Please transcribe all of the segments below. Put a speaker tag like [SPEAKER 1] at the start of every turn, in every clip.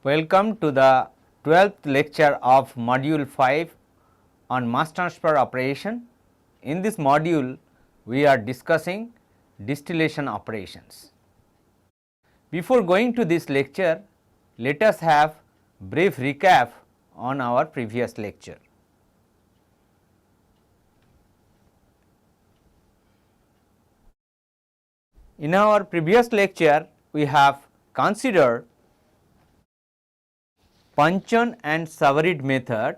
[SPEAKER 1] Welcome to the 12th lecture of module 5 on mass transfer operation. In this module, we are discussing distillation operations. Before going to this lecture, let us have brief recap on our previous lecture. In our previous lecture, we have considered Puncheon and Savarid method,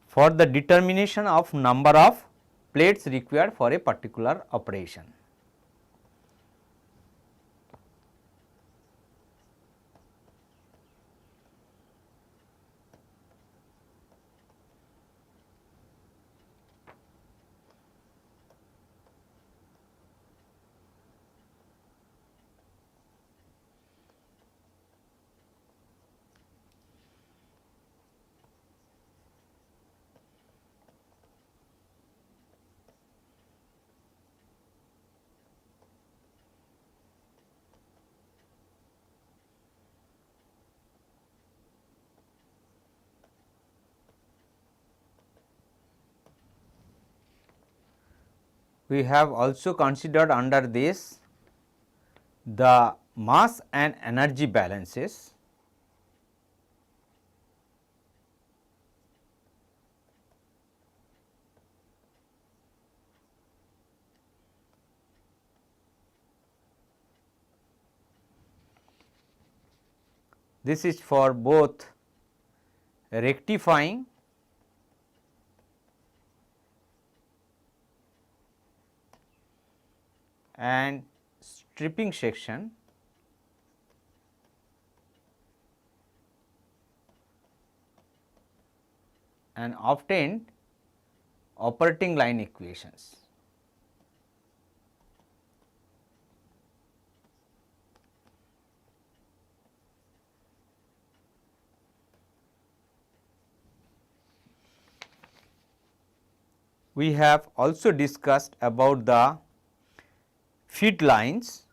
[SPEAKER 1] for the determination of number of plates required for a particular operation. We have also considered under this the mass and energy balances, this is for both rectifying and stripping section and obtained operating line equations. We have also discussed about the feed lines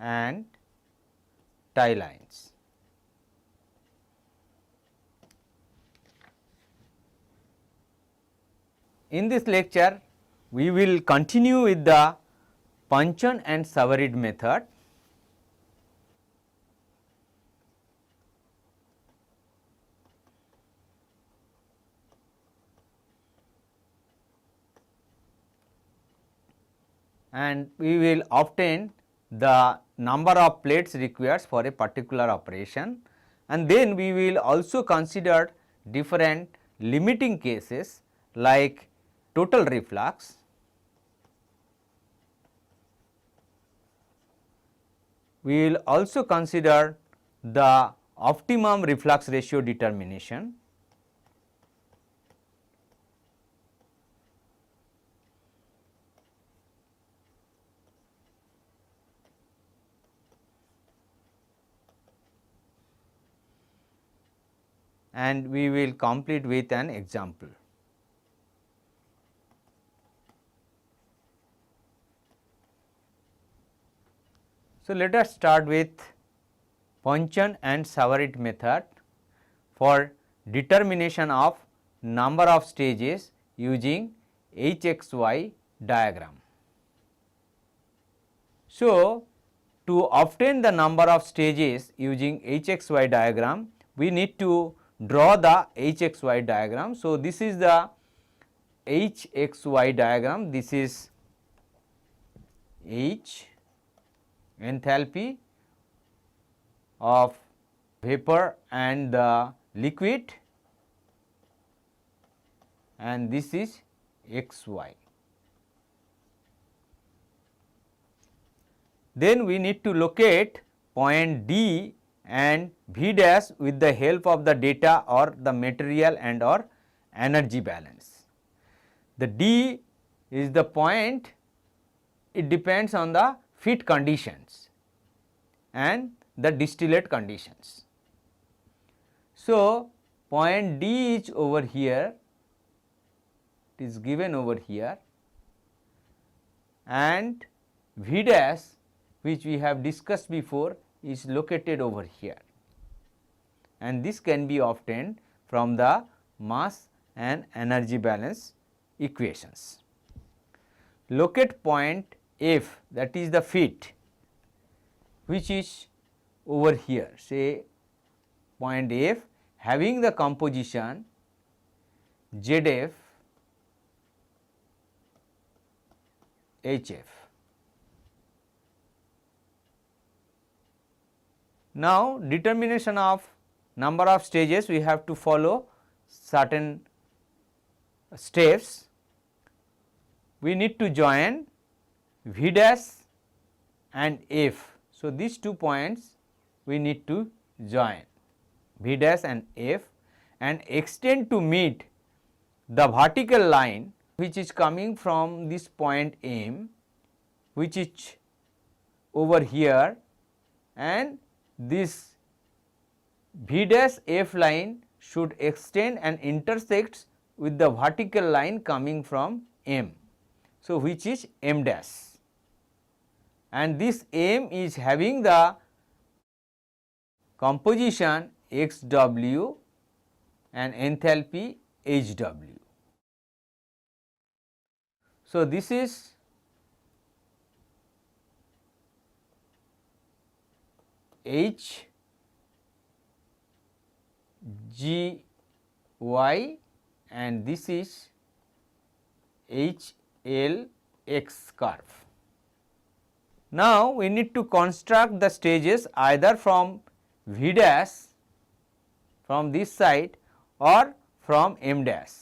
[SPEAKER 1] and tie lines. In this lecture, we will continue with the Puncheon and Savarid method. And we will obtain the number of plates required for a particular operation, and then we will also consider different limiting cases like total reflux, we will also consider the optimum reflux ratio determination, and we will complete with an example. So, let us start with Puncheon and Savarid method for determination of number of stages using HXY diagram. So, to obtain the number of stages using HXY diagram, we need to draw the HXY diagram. So, this is the HXY diagram, this is H enthalpy of vapor and the liquid, and this is XY. Then we need to locate point D and V dash with the help of the data or the material and or energy balance. The D is the point, it depends on the feed conditions and the distillate conditions. So, point D is over here, it is given over here, and V dash, which we have discussed before, is located over here, and this can be obtained from the mass and energy balance equations. Locate point F, that is the feed, which is over here, say point F having the composition ZF HF. Now, determination of number of stages, we have to follow certain steps. We need to join V dash and F. So, these 2 points we need to join V dash and F and extend to meet the vertical line which is coming from this point M, which is over here, and this V dash F line should extend and intersects with the vertical line coming from M. So, which is M dash, and this M is having the composition XW and enthalpy HW. So, this is H G Y and this is H L X curve. Now, we need to construct the stages either from V dash from this side or from M dash.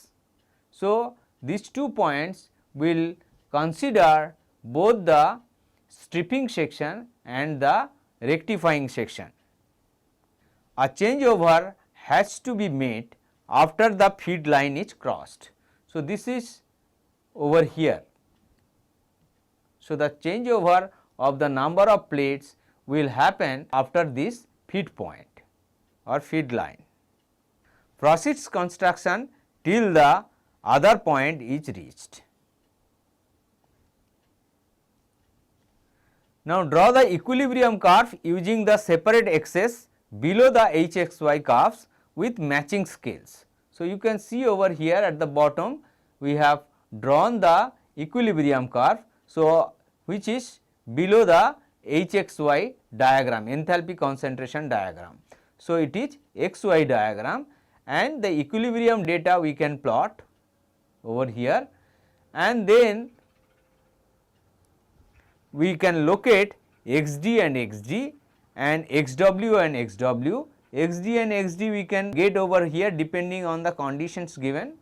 [SPEAKER 1] So, these 2 points will consider both the stripping section and the rectifying section. A changeover has to be made after the feed line is crossed. So, this is over here. So, the changeover of the number of plates will happen after this feed point or feed line. Proceeds construction till the other point is reached. Now, draw the equilibrium curve using the separate axes below the HXY curves with matching scales. So, you can see over here at the bottom we have drawn the equilibrium curve. So, which is below the HXY diagram, enthalpy concentration diagram. So, it is XY diagram and the equilibrium data we can plot over here, and then we can locate XD and XD and XW and XW. XD and XD we can get over here depending on the conditions given,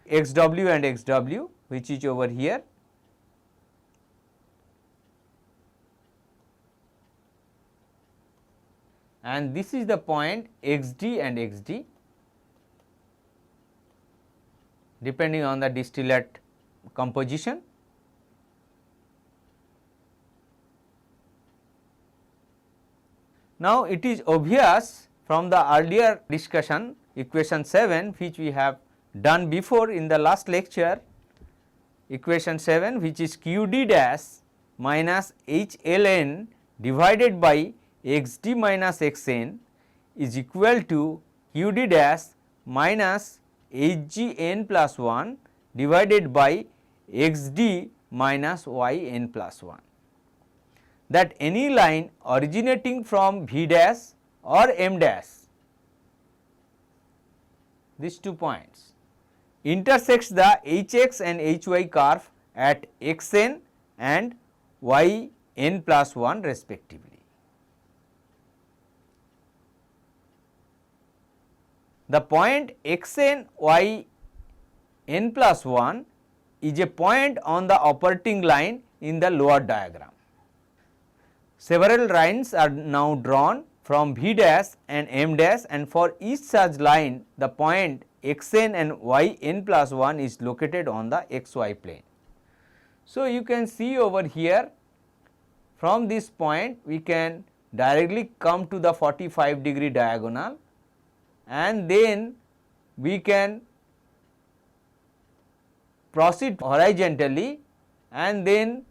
[SPEAKER 1] XW and XW which is over here. And this is the point XD and XD depending on the distillate composition. Now, it is obvious from the earlier discussion equation 7 which we have done before in the last lecture, equation 7 which is QD dash minus HLN divided by XD minus XN is equal to QD dash minus HGN plus 1 divided by XD minus YN plus 1. That any line originating from V dash or M dash, these 2 points, intersects the HX and HY curve at XN and YN plus 1 respectively. The point XN YN plus 1 is a point on the operating line in the lower diagram. Several lines are now drawn from V dash and M dash, and for each such line the point Xn and Yn plus 1 is located on the xy plane. So, you can see over here from this point we can directly come to the 45-degree diagonal, and then we can proceed horizontally, and then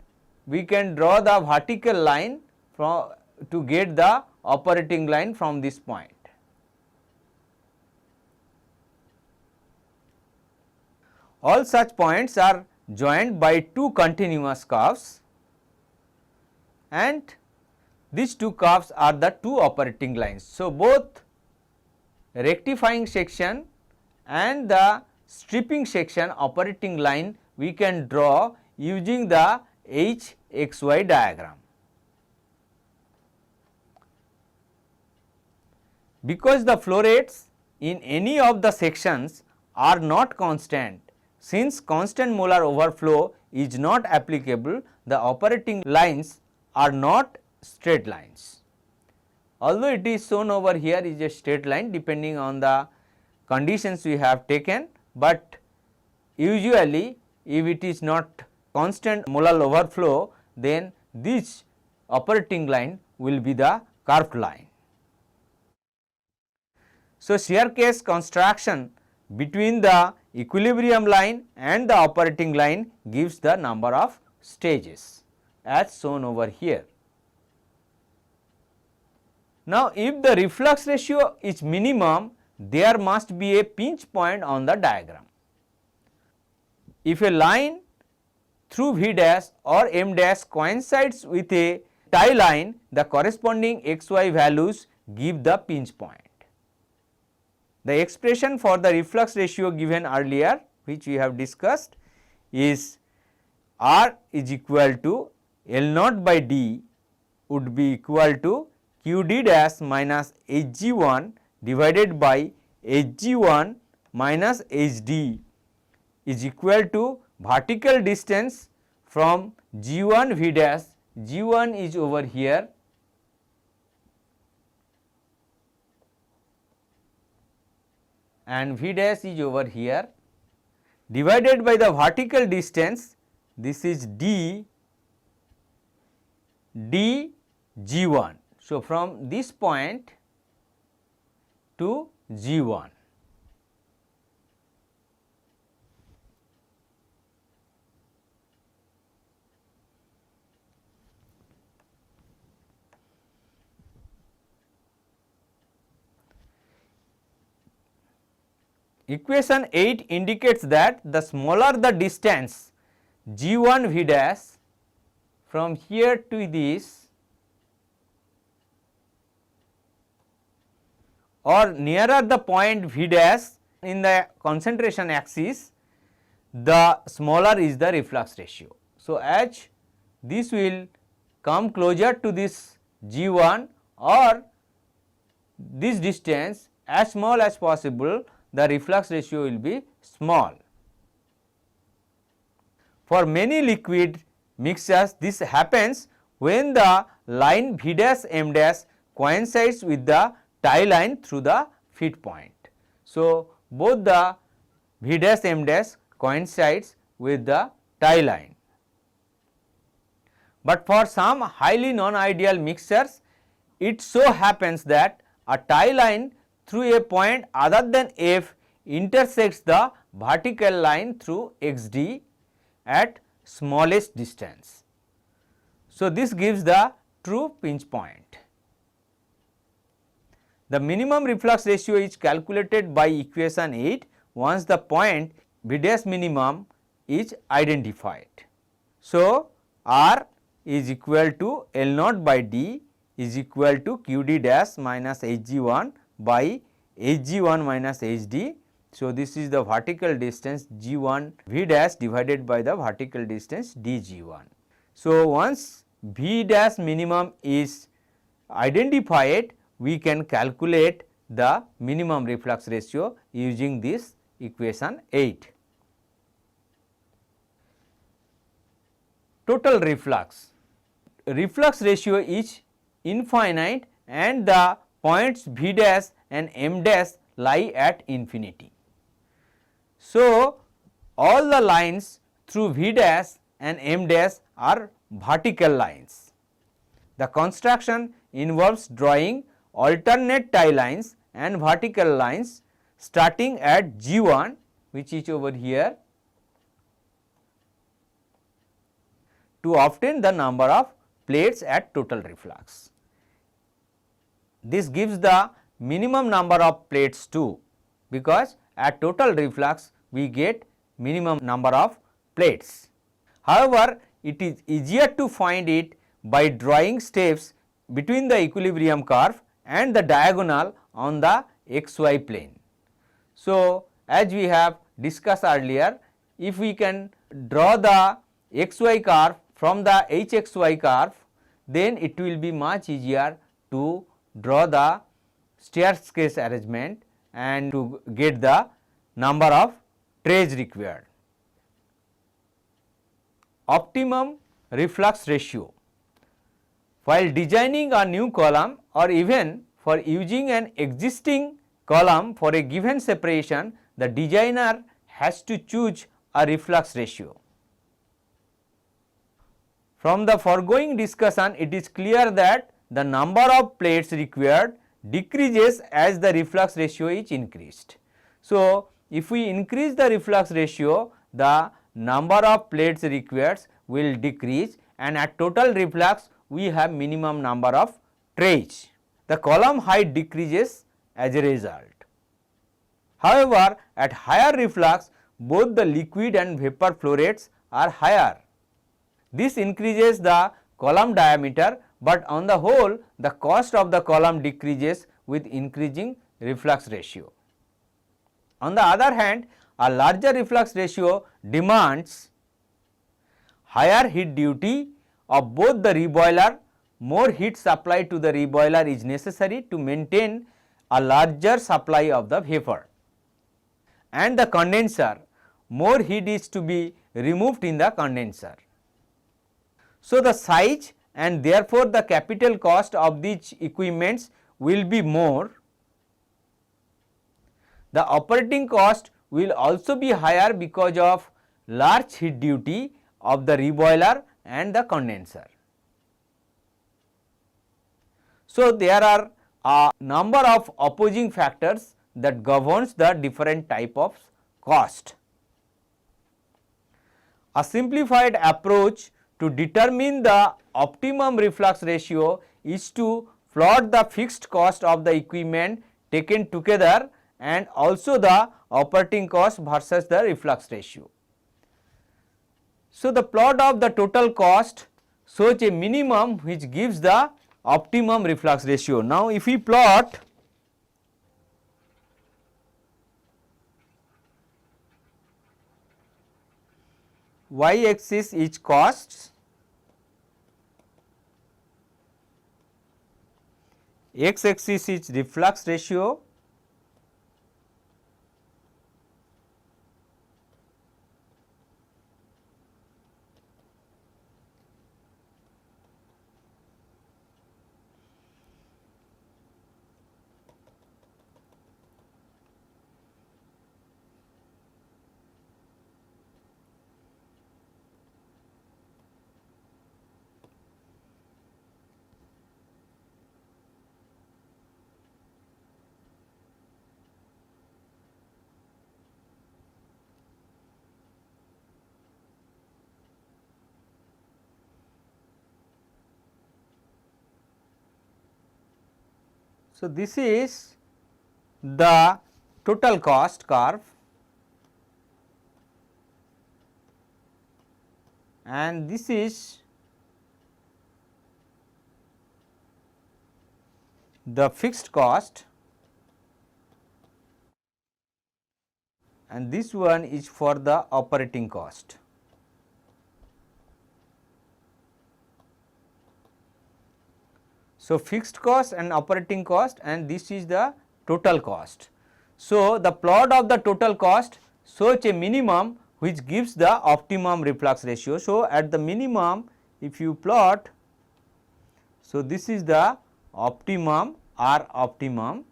[SPEAKER 1] we can draw the vertical line from to get the operating line from this point. All such points are joined by two continuous curves, and these two curves are the two operating lines. So, both rectifying section and the stripping section operating line we can draw using the HXY diagram. Because the flow rates in any of the sections are not constant, since constant molar overflow is not applicable, the operating lines are not straight lines. Although it is shown over here is a straight line depending on the conditions we have taken, but usually if it is not constant molar overflow, then this operating line will be the curved line. So, staircase construction between the equilibrium line and the operating line gives the number of stages as shown over here. Now, if the reflux ratio is minimum, there must be a pinch point on the diagram. If a line through V dash or M dash coincides with a tie line, the corresponding XY values give the pinch point. The expression for the reflux ratio given earlier, which we have discussed, is R is equal to L naught by D would be equal to Q D dash minus H G 1 divided by H G 1 minus H D is equal to vertical distance from G 1 V dash, G 1 is over here, and V dash is over here, divided by the vertical distance, this is D G 1. So, from this point to G 1. Equation 8 indicates that the smaller the distance G 1 V dash from here to this, or nearer the point V dash in the concentration axis, the smaller is the reflux ratio. So, as this will come closer to this G 1 or this distance as small as possible, the reflux ratio will be small. For many liquid mixtures, this happens when the line V dash M dash coincides with the tie line through the feed point. So, both the V dash M dash coincides with the tie line. But for some highly non-ideal mixtures, it so happens that a tie line through a point other than F intersects the vertical line through XD at smallest distance. So, this gives the true pinch point. The minimum reflux ratio is calculated by equation 8 once the point V dash minimum is identified. So, R is equal to L naught by D is equal to Q D dash minus H G 1 by H G 1 minus H D. So, this is the vertical distance G 1 V dash divided by the vertical distance D G 1. So, once V dash minimum is identified, we can calculate the minimum reflux ratio using this equation 8. Total reflux. Reflux ratio is infinite and the points V dash and M dash lie at infinity. So, all the lines through V dash and M dash are vertical lines. The construction involves drawing alternate tie lines and vertical lines starting at G1, which is over here, to obtain the number of plates at total reflux. This gives the minimum number of plates too, because at total reflux we get minimum number of plates. However, it is easier to find it by drawing steps between the equilibrium curve and the diagonal on the xy plane. So, as we have discussed earlier, if we can draw the xy curve from the hxy curve, then it will be much easier to draw the staircase arrangement and to get the number of trays required. Optimum reflux ratio. While designing a new column or even for using an existing column for a given separation, the designer has to choose a reflux ratio. From the foregoing discussion, it is clear that the number of plates required decreases as the reflux ratio is increased. So, if we increase the reflux ratio, the number of plates required will decrease, and at total reflux we have minimum number of trays. The column height decreases as a result. However, at higher reflux both the liquid and vapor flow rates are higher. This increases the column diameter, but on the whole the cost of the column decreases with increasing reflux ratio. On the other hand, a larger reflux ratio demands higher heat duty of both the reboiler. More heat supply to the reboiler is necessary to maintain a larger supply of the vapor, and the condenser, more heat is to be removed in the condenser. So, the size and therefore the capital cost of these equipments will be more. The operating cost will also be higher because of large heat duty of the reboiler and the condenser. So, there are a number of opposing factors that governs the different type of cost. A simplified approach to determine the optimum reflux ratio is to plot the fixed cost of the equipment taken together and also the operating cost versus the reflux ratio. So, the plot of the total cost shows a minimum which gives the optimum reflux ratio. Now, if we plot y axis is costs, x axis is reflux ratio, so this is the total cost curve, and this is the fixed cost, and this one is for the operating cost. So, fixed cost and operating cost, and this is the total cost. So, the plot of the total cost shows a minimum which gives the optimum reflux ratio. So, at the minimum if you plot, so this is the optimum R optimum.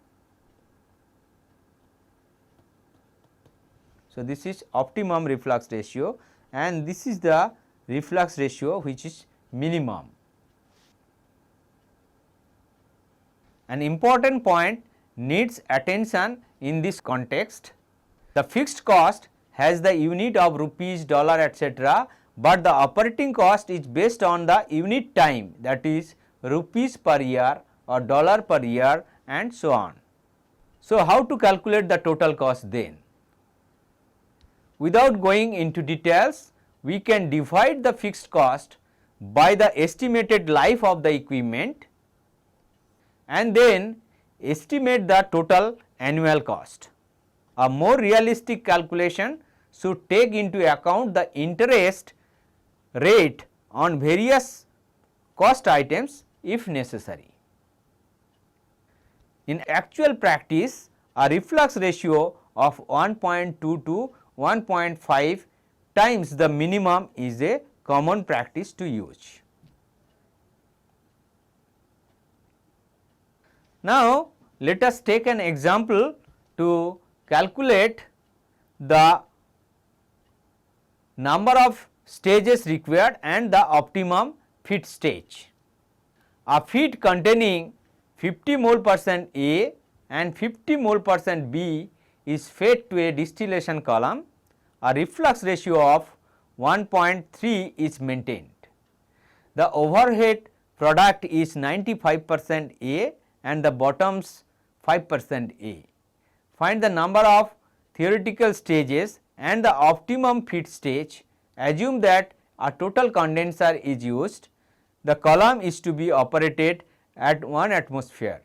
[SPEAKER 1] So, this is optimum reflux ratio, and this is the reflux ratio which is minimum. An important point needs attention in this context. The fixed cost has the unit of rupees, dollar, etc., but the operating cost is based on the unit time, that is rupees per year or dollar per year and so on. So, how to calculate the total cost then? Without going into details, we can divide the fixed cost by the estimated life of the equipment and then estimate the total annual cost. A more realistic calculation should take into account the interest rate on various cost items if necessary. In actual practice, a reflux ratio of 1.2 to 1.5 times the minimum is a common practice to use. Now, let us take an example to calculate the number of stages required and the optimum feed stage. A feed containing 50 mole percent A and 50 mole percent B is fed to a distillation column. A reflux ratio of 1.3 is maintained. The overhead product is 95% A and the bottoms 5% A. Find the number of theoretical stages and the optimum feed stage. Assume that a total condenser is used. The column is to be operated at 1 atmosphere.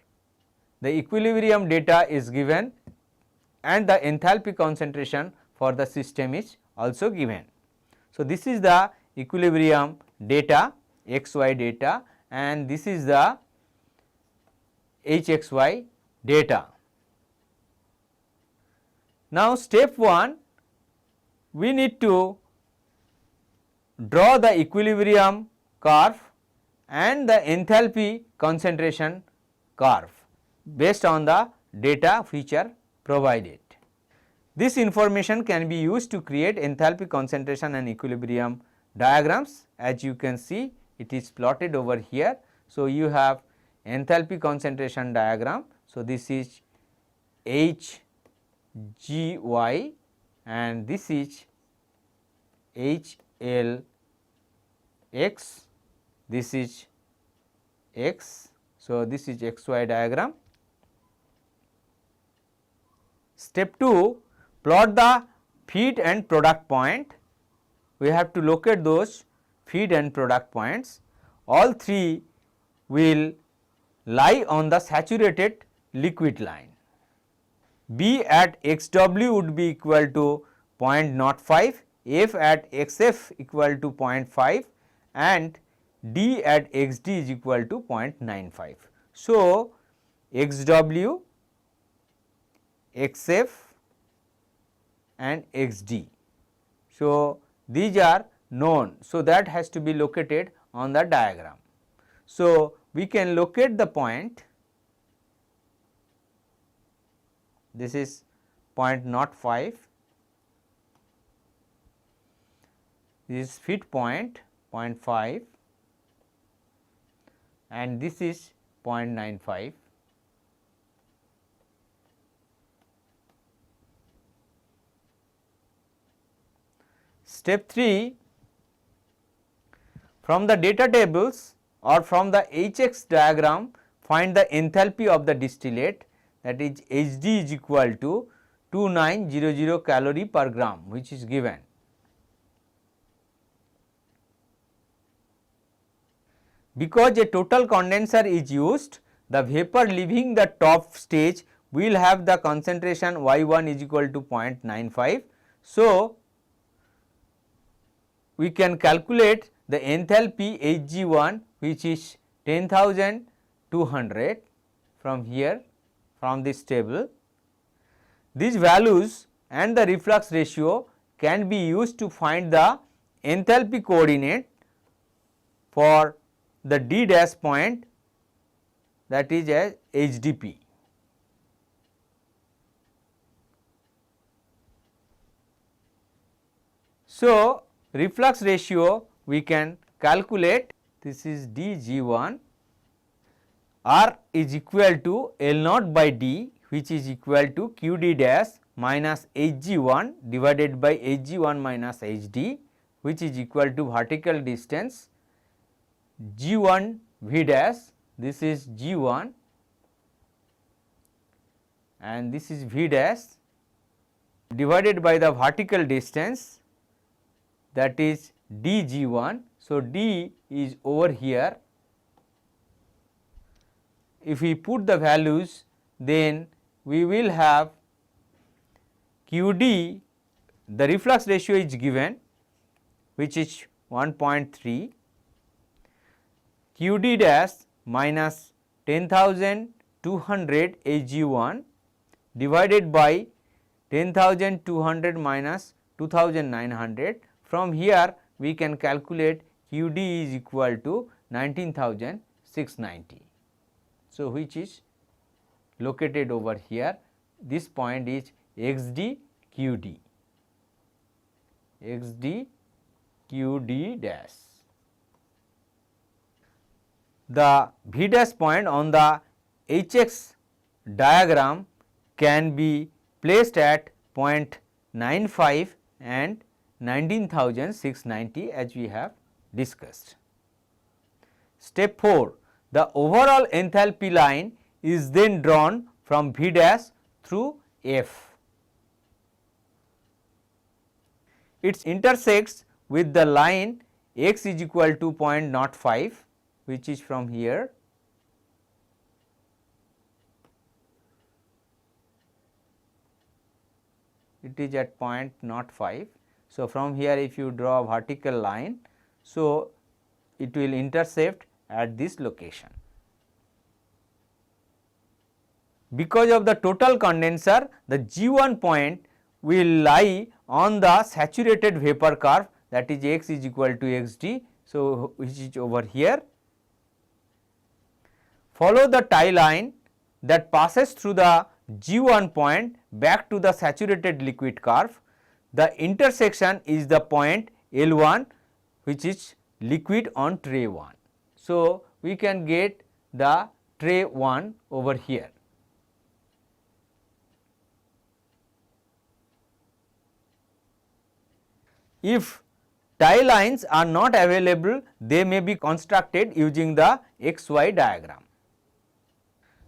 [SPEAKER 1] The equilibrium data is given and the enthalpy concentration for the system is also given. So, this is the equilibrium data, XY data, and this is the HXY data. Now, step 1, we need to draw the equilibrium curve and the enthalpy concentration curve based on the data which are provided. This information can be used to create enthalpy concentration and equilibrium diagrams. As you can see, it is plotted over here. So, you have enthalpy concentration diagram. So, this is HGY and this is HLX, this is X. So, this is XY diagram. Step 2, plot the feed and product point. We have to locate those feed and product points. All three will lie on the saturated liquid line. B at XW would be equal to 0.05, F at XF equal to 0.5 and D at XD is equal to 0.95. So, XW, XF and XD. So, these are known. So, that has to be located on the diagram. So, we can locate the point, this is 0.05, this is feed point 0.5 and this is 0.95. Step 3, from the data tables or from the HX diagram, find the enthalpy of the distillate, that is HD is equal to 2900 calorie per gram, which is given. Because a total condenser is used, the vapor leaving the top stage will have the concentration Y1 is equal to 0.95. So, we can calculate the enthalpy Hg1 which is 10,200 from here, from this table. These values and the reflux ratio can be used to find the enthalpy coordinate for the D dash point, that is as HDP. So, reflux ratio we can calculate, this is dG1, R is equal to L naught by D, which is equal to QD dash minus Hg1 divided by Hg1 minus Hd, which is equal to vertical distance G1 V dash, this is G1 and this is V dash divided by the vertical distance, that is dG1. So, D is over here. If we put the values, then we will have QD, the reflux ratio is given, which is 1.3, QD dash minus 10,200 Hg1 divided by 10,200 minus 2,900. From here we can calculate QD is equal to 19,690. So, which is located over here, this point is XD QD, XD QD dash. The V dash point on the HX diagram can be placed at 0.95 and 19,690 as we have discussed. Step 4. The overall enthalpy line is then drawn from V dash through F. It intersects with the line x is equal to 0.05, which is from here. It is at 0.05. So, from here if you draw a vertical line, so it will intercept at this location. Because of the total condenser, the G1 point will lie on the saturated vapor curve, that is x is equal to xd. So, which is over here. Follow the tie line that passes through the G1 point back to the saturated liquid curve. The intersection is the point L1, which is liquid on tray 1. So, we can get the tray 1 over here. If tie lines are not available, they may be constructed using the XY diagram.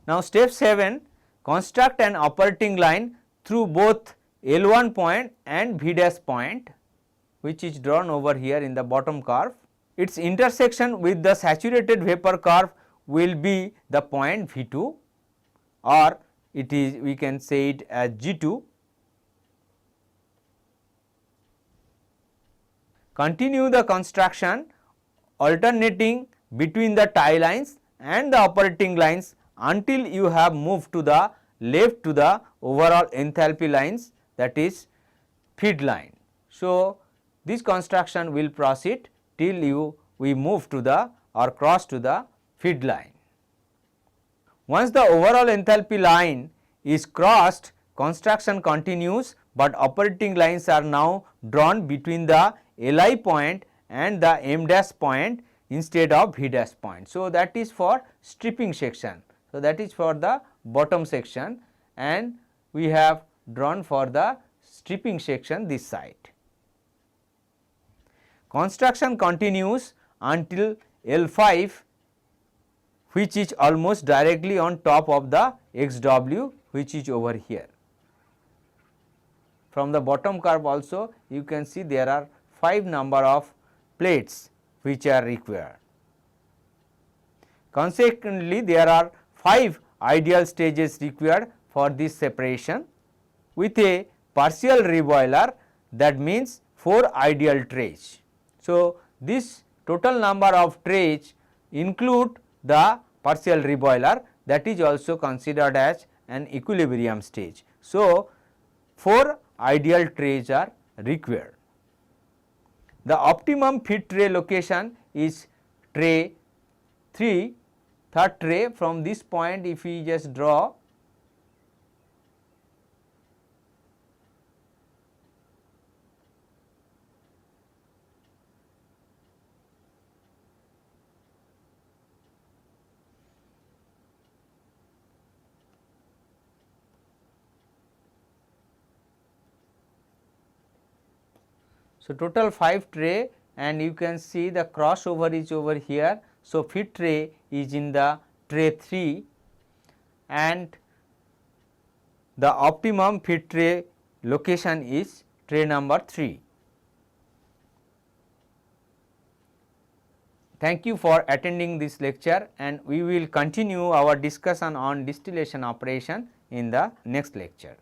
[SPEAKER 1] Now, step 7, construct an operating line through both L1 point and V dash point, which is drawn over here in the bottom curve. Its intersection with the saturated vapor curve will be the point V2, or it is, we can say it as G2. Continue the construction alternating between the tie lines and the operating lines until you have moved to the left to the overall enthalpy lines, that is feed line. So, this construction will proceed till we move to the or cross to the feed line. Once the overall enthalpy line is crossed, construction continues, but operating lines are now drawn between the Li point and the M dash point instead of V dash point. So, that is for stripping section. So, that is for the bottom section, and we have drawn for the stripping section this side. Construction continues until L5, which is almost directly on top of the XW, which is over here. From the bottom curve also you can see there are 5 number of plates which are required. Consequently, there are 5 ideal stages required for this separation. With a partial reboiler, that means 4 ideal trays. So, this total number of trays include the partial reboiler, that is also considered as an equilibrium stage. So, 4 ideal trays are required. The optimum feed tray location is tray 3, third tray. From this point if we just draw, So, total 5 tray, and you can see the crossover is over here. So, feed tray is in the tray 3 and the optimum feed tray location is tray number 3. Thank you for attending this lecture, and we will continue our discussion on distillation operation in the next lecture.